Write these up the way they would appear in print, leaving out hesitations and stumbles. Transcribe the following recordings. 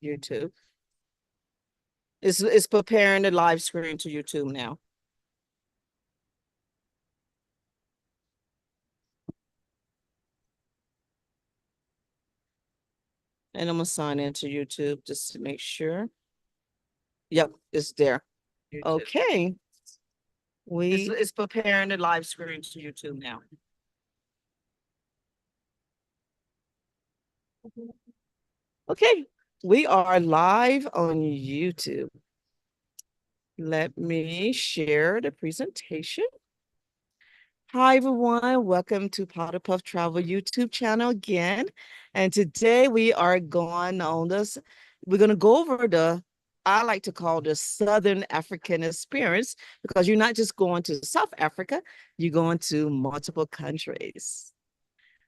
YouTube. It's preparing the live screen to YouTube now. And I'm gonna sign into YouTube just to make sure. Yep, it's there. YouTube. Okay. It's preparing the live screen to YouTube now. Okay, we are live on YouTube. Let me share the presentation. Hi, everyone. Welcome to Powder Puff Travel YouTube channel again. And today we are going on this, we're going to go over I like to call the Southern African experience, because you're not just going to South Africa, you're going to multiple countries.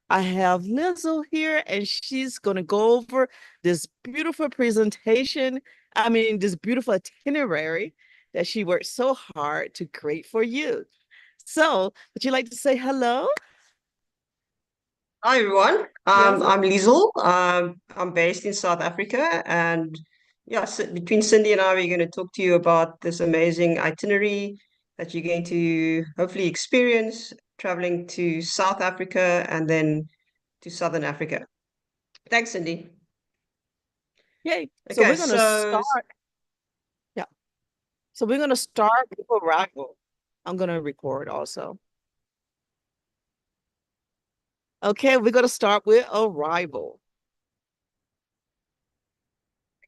I have Lizzo here, and she's going to go over this beautiful presentation. This beautiful itinerary that she worked so hard to create for you. So, would you like to say hello? Hi everyone. Yes. I'm Liesel. I'm based in South Africa, and yeah, between Cindy and I, we're going to talk to you about this amazing itinerary that you're going to hopefully experience traveling to South Africa and then to Southern Africa. Thanks, Cindy. Yay. So Okay, we're going to so start. Yeah. So we're going to start with arrival. I'm going to record also. Okay, we're going to start with arrival.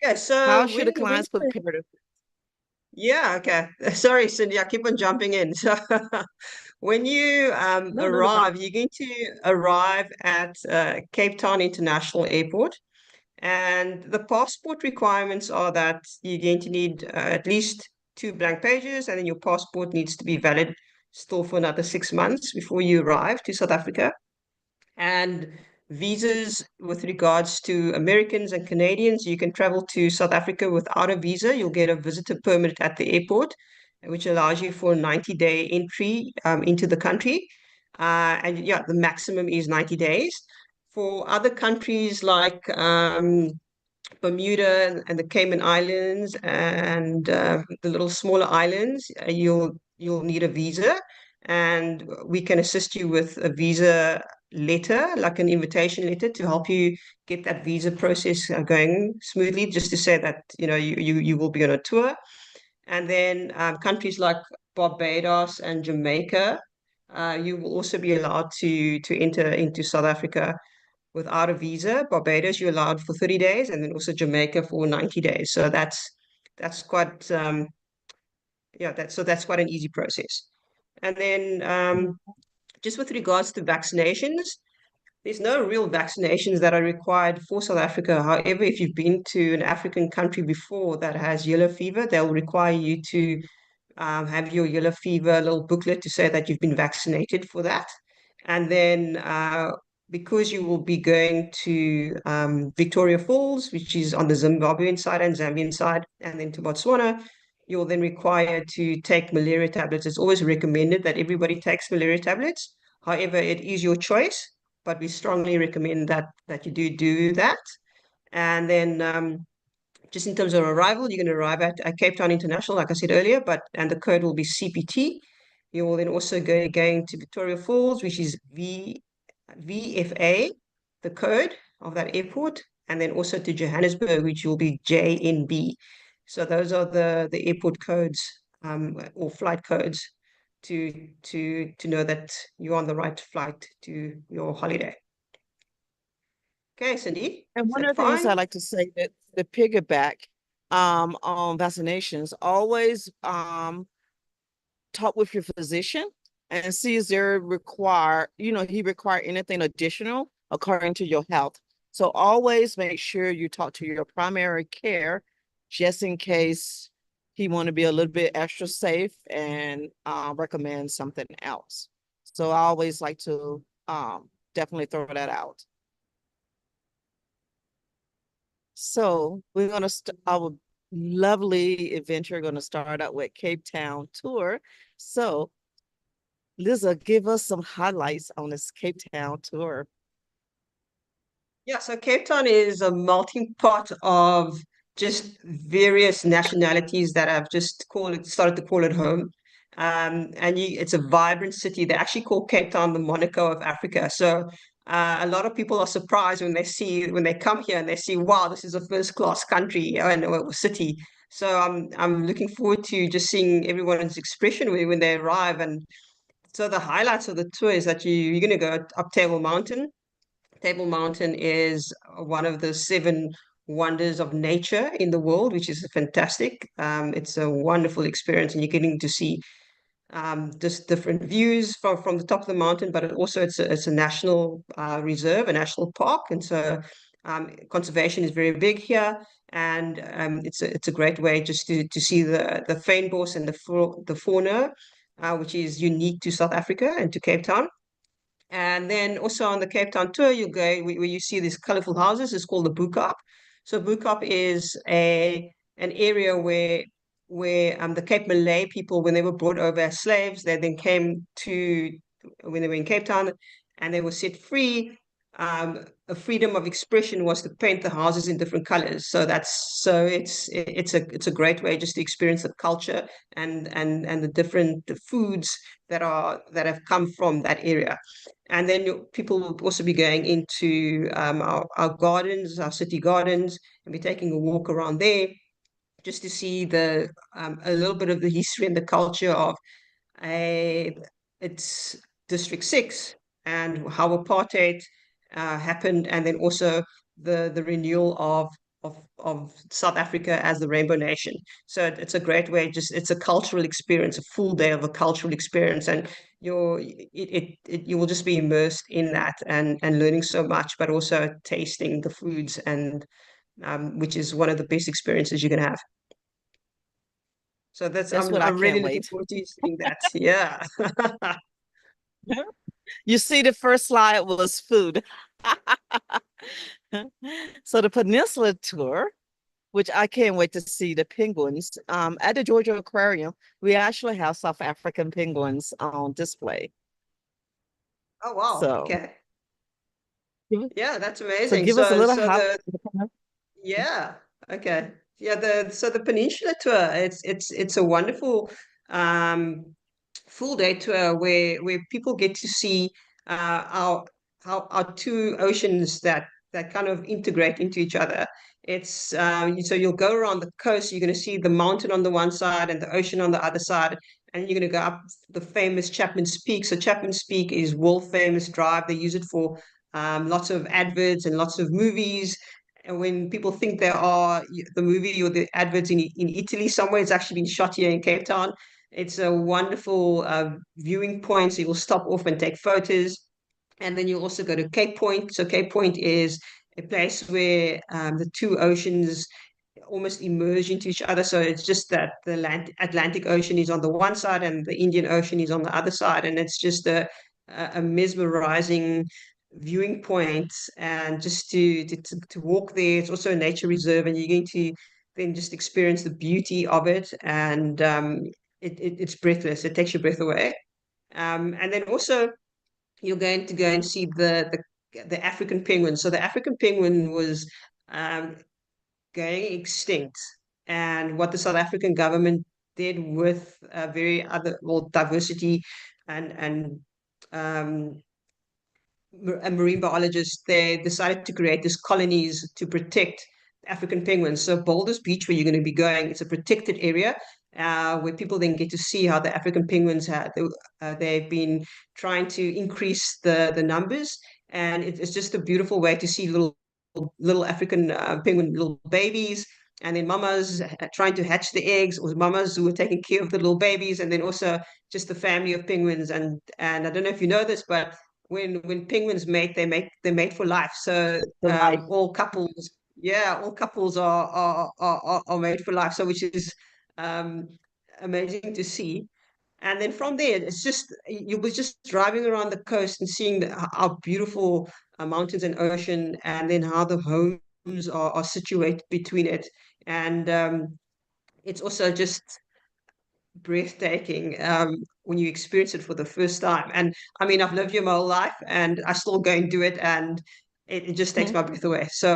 okay, How so should the clients prepare to? yeah, okay. Sorry, Cindy, I keep on jumping in. So when you No problem. arrive, you're going to arrive at Cape Town International Airport. And the passport requirements are that you're going to need at least 2 blank pages, and then your passport needs to be valid still for another 6 months before you arrive to South Africa. And visas with regards to Americans and Canadians, you can travel to South Africa without a visa. You'll get a visitor permit at the airport, which allows you for a 90-day entry into the country. And yeah, the maximum is 90 days. For other countries like Bermuda and the Cayman Islands and the little smaller islands, you'll need a visa, and we can assist you with a visa letter, like an invitation letter, to help you get that visa process going smoothly. Just to say that you will be on a tour, and then countries like Barbados and Jamaica, you will also be allowed to enter into South Africa without a visa. Barbados, you're allowed for 30 days, and then also Jamaica for 90 days. So that's quite that's quite an easy process. And then just with regards to vaccinations, there's no real vaccinations that are required for South Africa. However, if you've been to an African country before that has yellow fever, they'll require you to have your yellow fever little booklet to say that you've been vaccinated for that. And then because you will be going to Victoria Falls, which is on the Zimbabwean side and Zambian side, and then to Botswana, you're then required to take malaria tablets. It's always recommended that everybody takes malaria tablets. However, it is your choice, but we strongly recommend that you do that. And then just in terms of arrival, you're going to arrive at Cape Town International, like I said earlier, and the code will be CPT. You will then also going to Victoria Falls, which is VFA, the code of that airport, and then also to Johannesburg, which will be JNB. So those are the airport codes or flight codes to know that you're on the right flight to your holiday. Okay, Cindy, And is one that of the things fine? I like to say that the piggyback on vaccinations, always talk with your physician and see if they're he require anything additional according to your health. So always make sure you talk to your primary care just in case he want to be a little bit extra safe and recommend something else. So I always like to definitely throw that out. So we're gonna our lovely adventure going to start out with Cape Town tour. So Liza, give us some highlights on this Cape Town tour. Yeah, so Cape Town is a melting pot of just various nationalities that have just started to call it home. And it's a vibrant city. They actually call Cape Town the Monaco of Africa. So a lot of people are surprised when they come here and they see, wow, this is a first class country and or city. So I'm looking forward to just seeing everyone's expression when they arrive. And so the highlights of the tour is that you're going to go up Table Mountain. Table Mountain is one of the seven wonders of nature in the world, which is fantastic. It's a wonderful experience, and you're getting to see just different views from the top of the mountain. But it's a national reserve, a national park, and so conservation is very big here. And it's a great way just to see the fynbos and the fauna, which is unique to South Africa and to Cape Town. And then also on the Cape Town tour, you go where you see these colorful houses. It's called the Boekop. So Boekop is a an area where the Cape Malay people, when they were brought over as slaves, they then came to when they were in Cape Town and they were set free. A freedom of expression was to paint the houses in different colors. It's a great way just to experience the culture and the different foods that have come from that area. And then people will also be going into our gardens, our city gardens, and be taking a walk around there just to see the a little bit of the history and the culture of a it's District 6 and how apartheid happened, and then also the renewal of South Africa as the Rainbow Nation. So it's a great way. Just it's a cultural experience, a full day of a cultural experience, and you will just be immersed in that and learning so much, but also tasting the foods and which is one of the best experiences you can have. So that's That's what I I'm really can't looking wait. forward to seeing that. Yeah. You see, the first slide was food. So the Peninsula tour, which I can't wait to see the penguins. At the Georgia Aquarium, we actually have South African penguins on display. Oh wow. So, Okay. give- Yeah, that's so amazing. give us a So little so hop. the yeah. Okay. Yeah, the Peninsula tour, it's a wonderful um full day tour where people get to see our our two oceans that kind of integrate into each other. It's so you'll go around the coast, you're going to see the mountain on the one side and the ocean on the other side, and you're going to go up the famous Chapman's Peak. So Chapman's Peak is world famous drive. They use it for lots of adverts and lots of movies. And when people think there are the movie or the adverts in Italy somewhere, it's actually been shot here in Cape Town. It's a wonderful viewing point. So you'll stop off and take photos. And then you also go to Cape Point. So Cape Point is a place where the two oceans almost emerge into each other. So it's just that the Atlantic Ocean is on the one side and the Indian Ocean is on the other side. And it's just a mesmerizing viewing point. And just to walk there, it's also a nature reserve, and you're going to then just experience the beauty of it. And it's breathless. It takes your breath away. And then also you're going to go and see the African penguin. So the African penguin was um, going extinct, and what the South African government did with very other well diversity and um, marine biologists, they decided to create these colonies to protect African penguins. So Boulders Beach, where you're going to be going, it's a protected area where people then get to see how the African penguins they've been trying to increase the numbers, and it's just a beautiful way to see little African penguin little babies. And then mamas trying to hatch the eggs, or mamas who are taking care of the little babies, and then also just the family of penguins. And I don't know if you know this, but when penguins mate, they mate for life. So The life. all couples are made for life. So which is um, amazing to see. And then from there, it's just you was just driving around the coast and seeing how beautiful mountains and ocean, and then how the homes are situated between it. And it's also just breathtaking when you experience it for the first time. And I mean, I've lived here my whole life, and I still go and do it. And it just takes Mhm. my breath away. So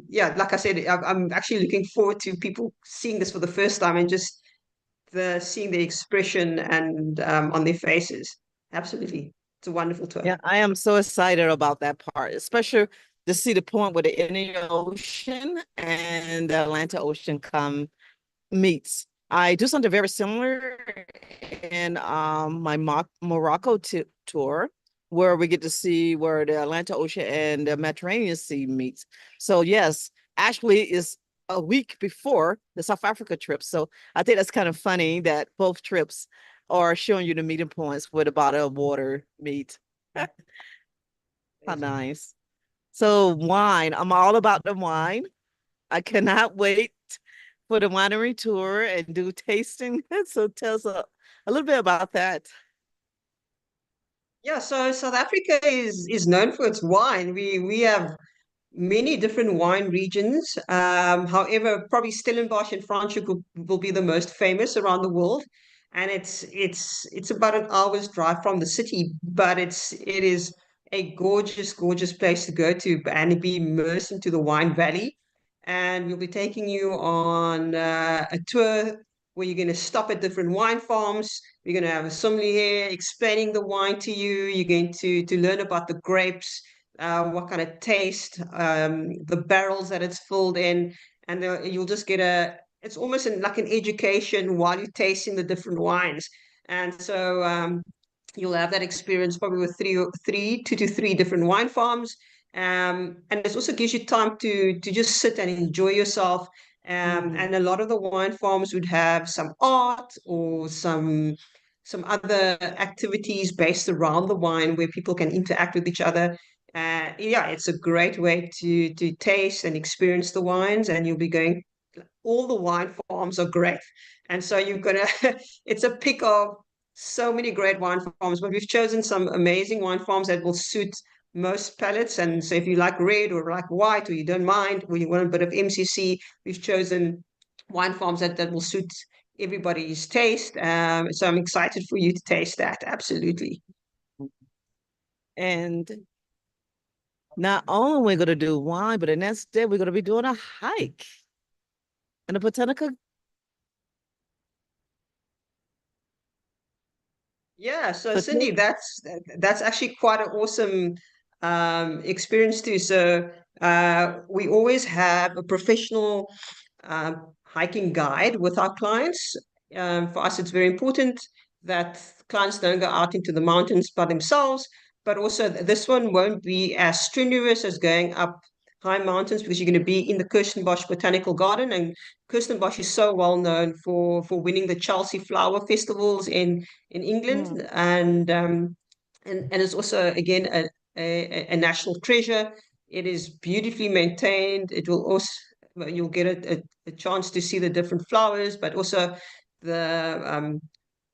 yeah, like I said, I'm actually looking forward to people seeing this for the first time and just seeing the expression and on their faces. Absolutely, it's a wonderful tour. Yeah, I am so excited about that part, especially to see the point where the Indian Ocean and the Atlantic Ocean come meets. I do something very similar in my Morocco tour, where we get to see where the Atlantic Ocean and the Mediterranean Sea meets. So yes, actually is a week before the South Africa trip. So I think that's kind of funny that both trips are showing you the meeting points where the body of water meet. How Amazing. nice. So wine, I'm all about the wine. I cannot wait for the winery tour and do tasting. So tell us a little bit about that. Yeah, so South Africa is known for its wine. We have many different wine regions. However, probably Stellenbosch and Franschhoek will be the most famous around the world. And it's about an hour's drive from the city, but it is a gorgeous, gorgeous place to go to and be immersed into the wine valley. And we'll be taking you on a tour where you're going to stop at different wine farms. You're going to have a sommelier explaining the wine to you. You're going to learn about the grapes, what kind of taste, the barrels that it's filled in, and you'll just get it's almost like an education while you're tasting the different wines. And so you'll have that experience probably with two to three different wine farms. And it also gives you time to just sit and enjoy yourself. Mhm. And a lot of the wine farms would have some art or some other activities based around the wine where people can interact with each other. Yeah, it's a great way to taste and experience the wines, and you'll be going. All the wine farms are great, and so you're gonna. It's a pick of so many great wine farms, but we've chosen some amazing wine farms that will suit most palates. And so, if you like red or like white, or you don't mind, or you want a bit of MCC, we've chosen wine farms that will suit everybody's taste. So I'm excited for you to taste that. Absolutely. And not only we're going to do wine, but the next day we're going to be doing a hike in the Botanical. Yeah, so So Cindy, that's actually quite an awesome experience too. So we always have a professional hiking guide with our clients. For us, it's very important that clients don't go out into the mountains by themselves, but also this one won't be as strenuous as going up high mountains because you're going to be in the Kirstenbosch Botanical Garden, and Kirstenbosch is so well known for winning the Chelsea Flower Festivals in mm, England, and it's also again a national treasure. It is beautifully maintained. It will also you'll get a chance to see the different flowers, but also the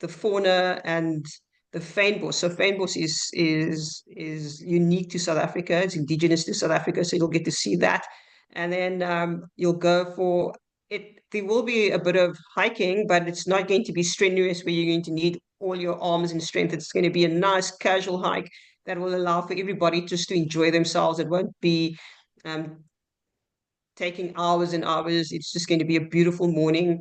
fauna and the fynbos. So fynbos is unique to South Africa. It's indigenous to South Africa, so you'll get to see that. And then you'll go for it. There will be a bit of hiking, but it's not going to be strenuous where you're going to need all your arms and strength. It's going to be a nice casual hike that will allow for everybody just to enjoy themselves. It won't be um, taking hours and hours. It's just going to be a beautiful morning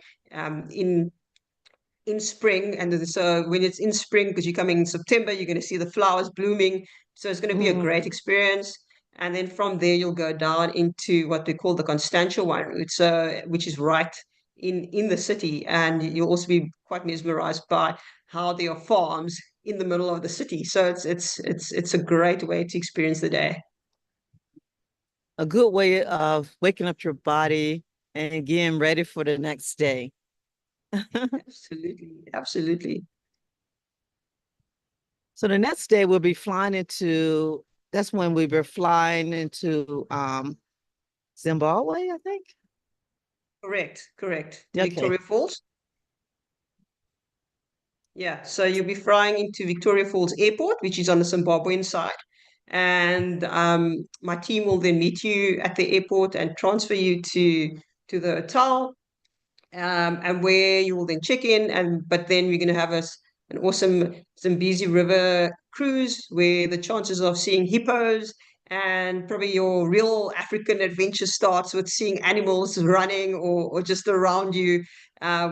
in spring. And so when it's in spring, because you're coming in September, you're going to see the flowers blooming. So it's going to be a great mm. experience. And then from there, you'll go down into what we call the Constantia wine route, so which is right in the city, and you'll also be quite mesmerized by how there are farms in the middle of the city. So it's a great way to experience the day. A good way of waking up your body and getting ready for the next day. Absolutely, absolutely. So the next day we'll be flying into, that's when we were flying into Zimbabwe, I think. Correct, correct. To Okay. Victoria Falls. Yeah, so you'll be flying into Victoria Falls Airport, which is on the Zimbabwean side. And my team will then meet you at the airport and transfer you to the hotel, and where you will then check in. And but then we're going to have an awesome Zambezi River cruise where the chances of seeing hippos and probably your real African adventure starts with seeing animals running or just around you,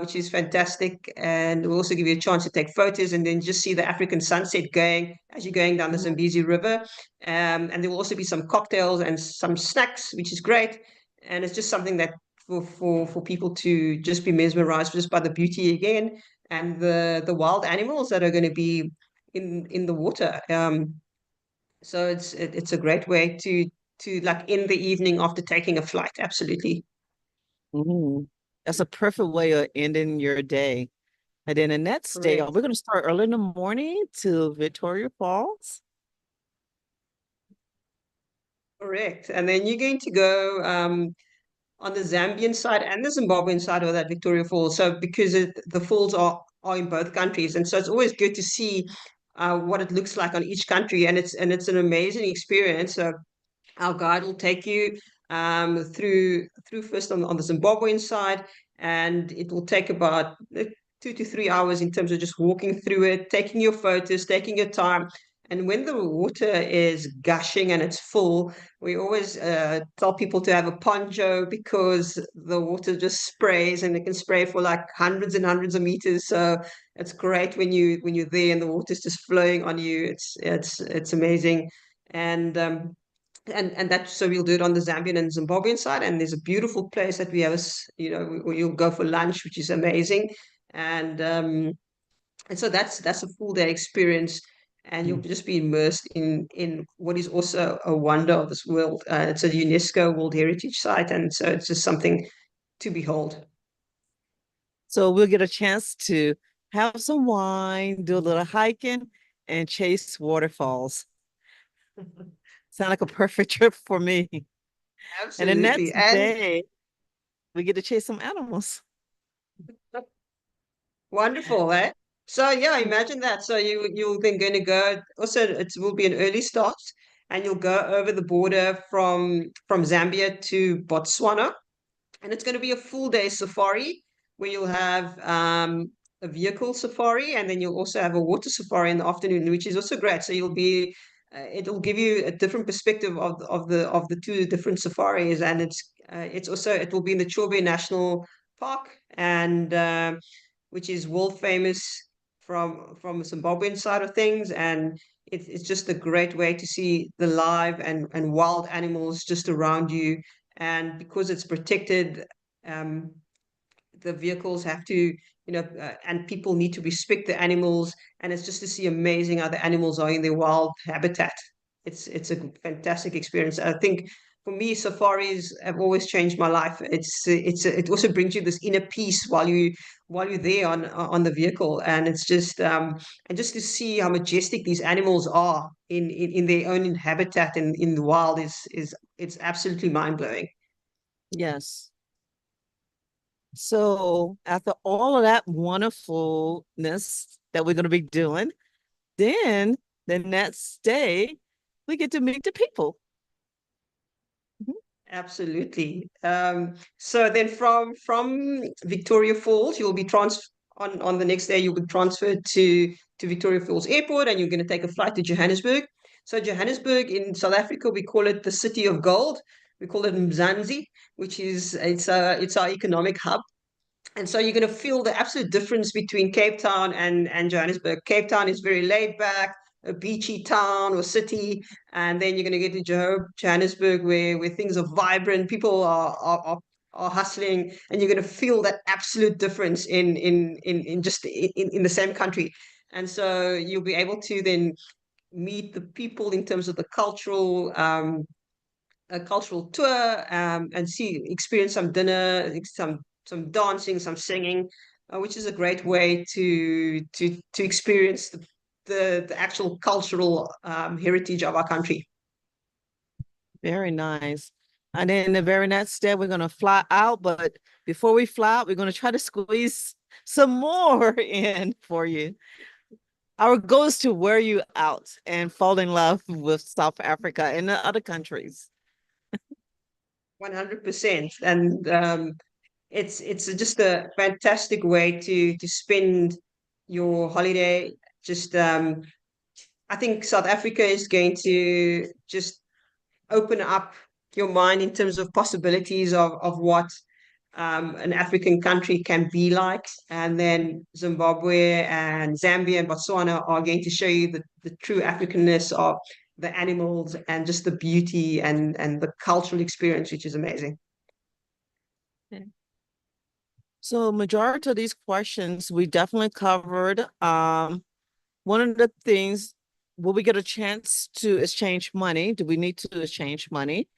which is fantastic. And we'll also give you a chance to take photos and then just see the African sunset going as you're going down the Mhm. Zambezi River. And there will also be some cocktails and some snacks, which is great. And it's just something that for people to just be mesmerized just by the beauty again and the wild animals that are going to be in the water. So it's a great way to like in the evening after taking a flight. Absolutely. Mhm. That's a perfect way of ending your day. And then the next day, we're Correct. going to start early in the morning to Victoria Falls. Correct. And then you're going to go on the Zambian side and the Zimbabwean side of that Victoria Falls. So because the falls are in both countries, and so it's always good to see what it looks like on each country, and it's an amazing experience. So our guide will take you through first on the Zimbabwean side, and it will take about 2 to 3 hours in terms of just walking through it, taking your photos, taking your time. And when the water is gushing and it's full, we always tell people to have a poncho because the water just sprays and it can spray for like hundreds and hundreds of meters. So it's great when you're there and the water's just flowing on you. It's amazing. And and that so we'll do it on the Zambian and Zimbabwean side. And there's a beautiful place that we have, where you'll go for lunch, which is amazing. And and so that's a full day experience, and you'll just be immersed in what is also a wonder of this world. It's a UNESCO World Heritage Site, and so it's just something to behold. So we'll get a chance to have some wine, do a little hiking, and chase waterfalls. Sound like a perfect trip for me. And the Absolutely, next and day, we get to chase some animals. wonderful, eh? So yeah, imagine that. So you're then going to go. Also, it will be an early start, and you'll go over the border from Zambia to Botswana, and it's going to be a full day safari where you'll have a vehicle safari, and then you'll also have a water safari in the afternoon, which is also great. So you'll be it'll give you a different perspective of the two different safaris, and it's also it will be in the Chobe National Park, and which is world famous from the Zimbabwean side of things, and it's just a great way to see the live and wild animals just around you. And because it's protected, um, the vehicles have to, and people need to respect the animals, and it's just to see amazing how the animals are in their wild habitat. It's a fantastic experience. I think for me, safaris have always changed my life. It also brings you this inner peace while you're there on the vehicle, and it's just and just to see how majestic these animals are in their own habitat and in the wild is it's absolutely mind blowing. Yes. So after all of that wonderfulness that we're going to be doing, then the next day we get to meet the people. Mhm. Absolutely. So then from Victoria Falls, you'll be trans on the next day, you'll be transferred to Victoria Falls Airport, and you're going to take a flight to Johannesburg. So Johannesburg in South Africa, we call it the City of Gold. We call it Mzansi, which is it's our economic hub. And so you're going to feel the absolute difference between Cape Town and Johannesburg. Cape Town is very laid back, a beachy town or city, and then you're going to get to Johannesburg where things are vibrant, people are hustling, and you're going to feel that absolute difference in just in the same country. And so you'll be able to then meet the people in terms of the a cultural tour, and see experience some dinner, some dancing, some singing, which is a great way to experience the actual cultural heritage of our country. Very nice. And then the very next day, we're going to fly out. But before we fly out, we're going to try to squeeze some more in for you. Our goal is to wear you out and fall in love with South Africa and the other countries. 100%. And it's just a fantastic way to spend your holiday. Just I think South Africa is going to just open up your mind in terms of possibilities of what an African country can be like. And then Zimbabwe and Zambia and Botswana are going to show you the true Africanness of the animals and just the beauty and the cultural experience, which is amazing. Yeah. So majority of these questions we definitely covered. One of the things, will we get a chance to exchange money? Do we need to exchange money?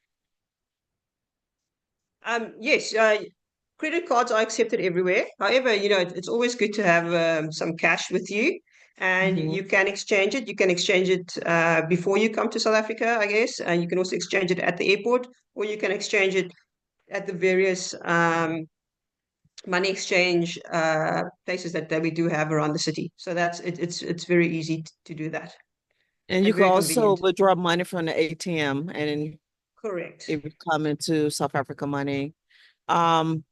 Yes, credit cards are accepted everywhere. However, it's always good to have some cash with you, and Mhm. you can exchange it. You can exchange it before you come to South Africa, I guess, and you can also exchange it at the airport, or you can exchange it at the various money exchange places that we do have around the city. So that's it. It's very easy to do that And you and can very also convenient. withdraw money from the ATM and Correct. it would come into South Africa money. Um,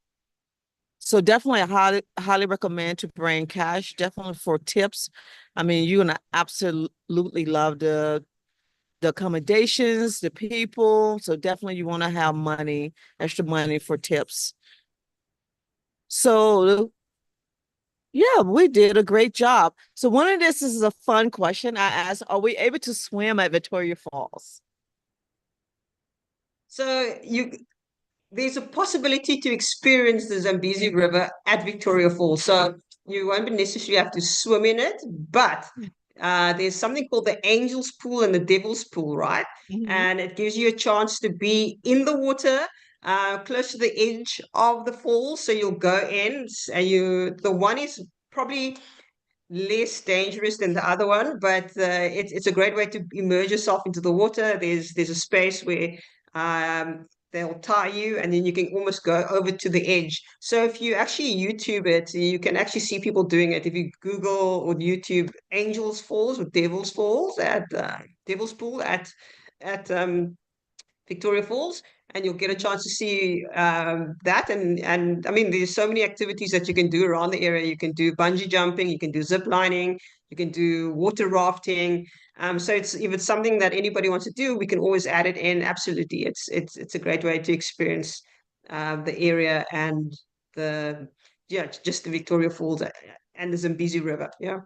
so definitely I highly recommend to bring cash, definitely for tips. I mean, you're gonna absolutely love the accommodations, the people. So definitely you want to have money, extra money for tips. So yeah, we did a great job. So one of this is a fun question I asked, are we able to swim at Victoria Falls? So there's a possibility to experience the Zambezi River at Victoria Falls. So you won't necessarily have to swim in it, but there's something called the Angel's Pool and the Devil's Pool, right? Mhm. And it gives you a chance to be in the water, close to the edge of the falls. So you'll go in, and the one is probably less dangerous than the other one, but it's a great way to immerse yourself into the water. There's a space where they'll tie you, and then you can almost go over to the edge. So if you actually YouTube it, you can actually see people doing it. If you Google or YouTube Angels Falls or Devil's Falls at Devil's Pool at Victoria Falls, and you'll get a chance to see that. And I mean, there's so many activities that you can do around the area. You can do bungee jumping, you can do zip lining, you can do water rafting. So if it's something that anybody wants to do, we can always add it in. Absolutely, it's a great way to experience the area and the just the Victoria Falls and the Zambezi River. Yeah.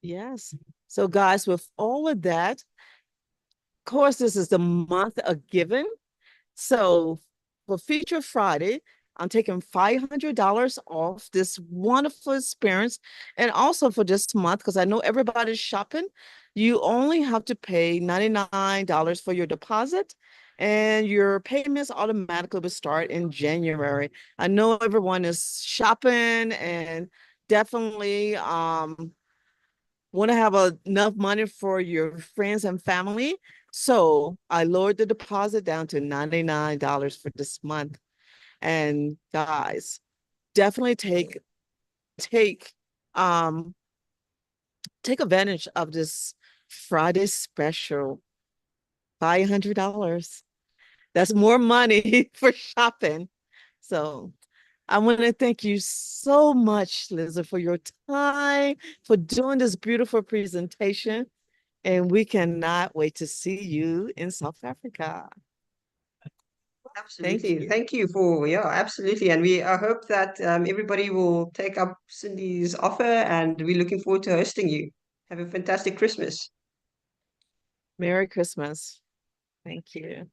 Yes. So guys, with all of that, of course, this is the month of giving. So for Feature Friday, I'm taking $500 off this wonderful experience. And also for this month, because I know everybody's shopping, you only have to pay $99 for your deposit, and your payments automatically will start in January. I know everyone is shopping and definitely want to have enough money for your friends and family. So I lowered the deposit down to $99 for this month. And guys, definitely take um take advantage of this Friday special. $500. That's more money for shopping. So I want to thank you so much, Liza, for your time, for doing this beautiful presentation. And we cannot wait to see you in South Africa. Thank Absolutely. you. Thank you yeah, absolutely. And I hope that everybody will take up Cindy's offer, and we're looking forward to hosting you. Have a fantastic Christmas. Merry Christmas. Thank you.